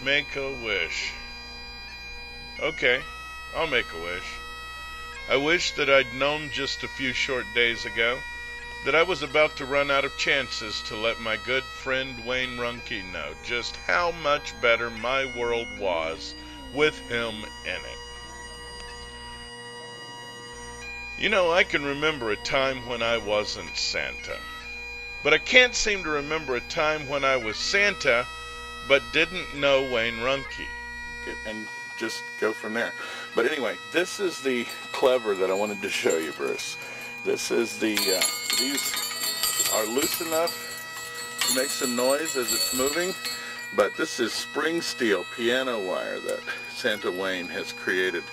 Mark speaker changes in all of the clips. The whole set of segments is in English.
Speaker 1: Make a wish. Okay, I'll make a wish. I wish that I'd known just a few short days ago that I was about to run out of chances to let my good friend Wayne Ruhnke know just how much better my world was with him in it. You know, I can remember a time when I wasn't Santa, but I can't seem to remember a time when I was Santa but didn't know Wayne Ruhnke.
Speaker 2: And just go from there. But anyway, this is the clever that I wanted to show you, Bruce. This is the, these are loose enough to make some noise as it's moving, but this is spring steel piano wire that Santa Wayne has created.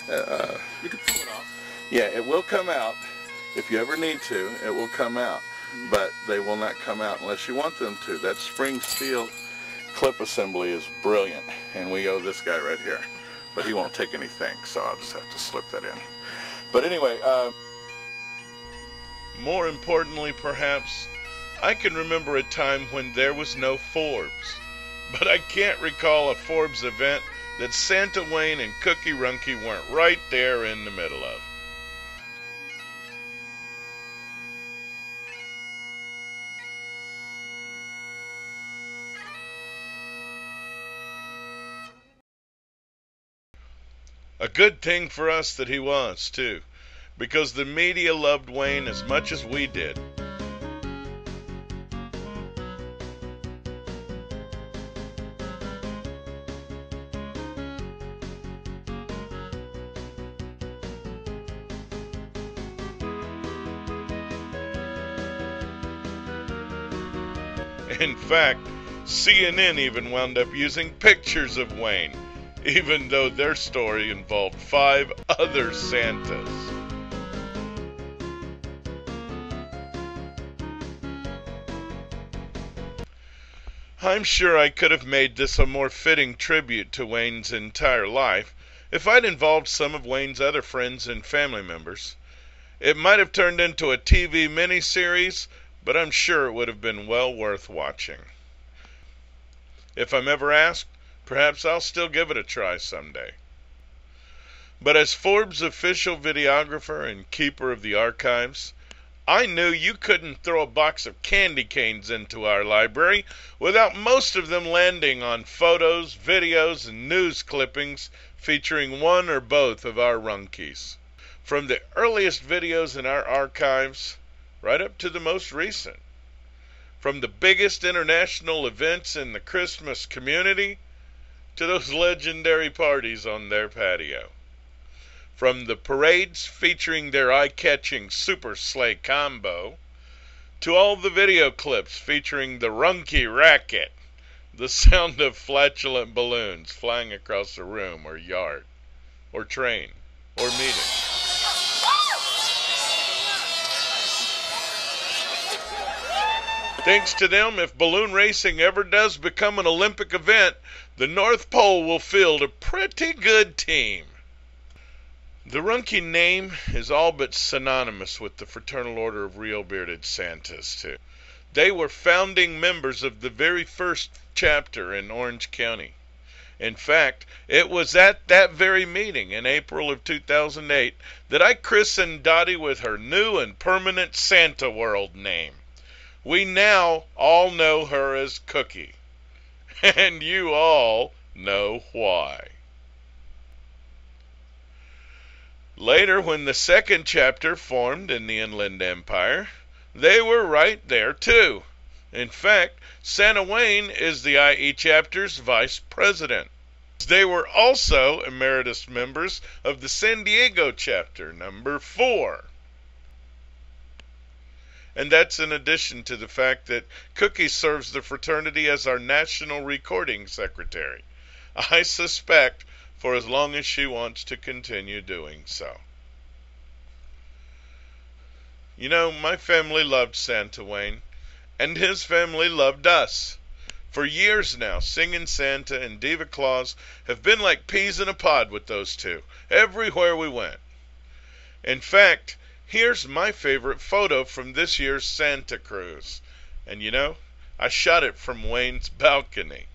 Speaker 3: You can pull it off.
Speaker 2: Yeah, it will come out. If you ever need to, it will come out. But they will not come out unless you want them to. That spring steel clip assembly is brilliant, and we owe this guy right here. But he won't take any thanks, so I'll just have to slip that in. But anyway,
Speaker 1: more importantly, perhaps, I can remember a time when there was no Forbes. But I can't recall a Forbes event that Santa Wayne and Cookie Ruhnke weren't right there in the middle of. A good thing for us that he was, too, because the media loved Wayne as much as we did. In fact, CNN even wound up using pictures of Wayne, even though their story involved 5 other Santas. I'm sure I could have made this a more fitting tribute to Wayne's entire life if I'd involved some of Wayne's other friends and family members. It might have turned into a TV miniseries, but I'm sure it would have been well worth watching. If I'm ever asked, perhaps I'll still give it a try someday. But as Forbes' official videographer and keeper of the archives, I knew you couldn't throw a box of candy canes into our library without most of them landing on photos, videos, and news clippings featuring one or both of our Ruhnkes. From the earliest videos in our archives, right up to the most recent. From the biggest international events in the Christmas community to those legendary parties on their patio. From the parades featuring their eye-catching super sleigh combo, to all the video clips featuring the Ruhnke racket, the sound of flatulent balloons flying across a room or yard, or train, or meeting. Thanks to them, if balloon racing ever does become an Olympic event, the North Pole will field a pretty good team. The Ruhnke name is all but synonymous with the Fraternal Order of Real Bearded Santas, too. They were founding members of the very first chapter in Orange County. In fact, it was at that very meeting in April of 2008 that I christened Dottie with her new and permanent Santa World name. We now all know her as Cookie. And you all know why. Later, when the second chapter formed in the Inland Empire, they were right there too. In fact, Santa Wayne is the IE chapter's vice president. They were also emeritus members of the San Diego chapter, number 4. And that's in addition to the fact that Cookie serves the fraternity as our national recording secretary. I suspect for as long as she wants to continue doing so. You know, my family loved Santa Wayne, and his family loved us. For years now, Singing Santa and Diva Claus have been like peas in a pod with those two, everywhere we went. In fact, here's my favorite photo from this year's Santa Cruise. And you know, I shot it from Wayne's balcony.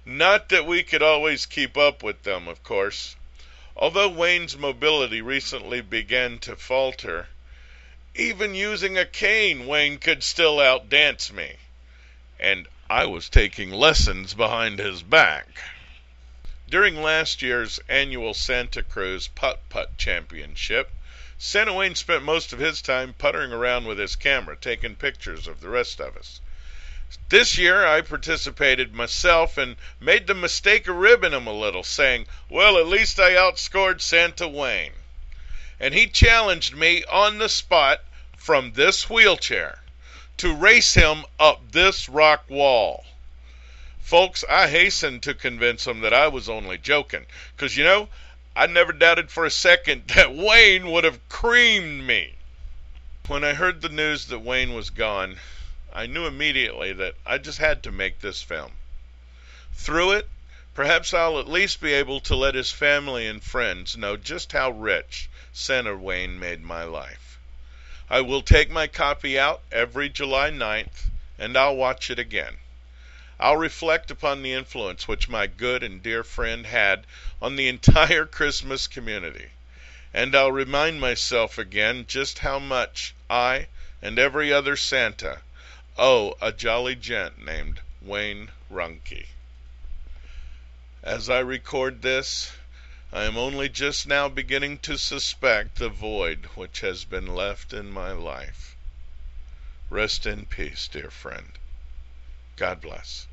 Speaker 1: Not that we could always keep up with them, of course. Although Wayne's mobility recently began to falter, even using a cane, Wayne could still outdance me. And I was taking lessons behind his back. During last year's annual Santa Cruz Putt-Putt Championship, Santa Wayne spent most of his time puttering around with his camera, taking pictures of the rest of us. This year I participated myself and made the mistake of ribbing him a little, saying, well, at least I outscored Santa Wayne. And he challenged me on the spot from this wheelchair to race him up this rock wall. Folks, I hastened to convince him that I was only joking, because, you know, I never doubted for a second that Wayne would have creamed me. When I heard the news that Wayne was gone, I knew immediately that I just had to make this film. Through it, perhaps I'll at least be able to let his family and friends know just how rich Santa Wayne made my life. I will take my copy out every July 9th, and I'll watch it again. I'll reflect upon the influence which my good and dear friend had on the entire Christmas community, and I'll remind myself again just how much I and every other Santa owe a jolly gent named Wayne Ruhnke. As I record this, I am only just now beginning to suspect the void which has been left in my life. Rest in peace, dear friend. God bless.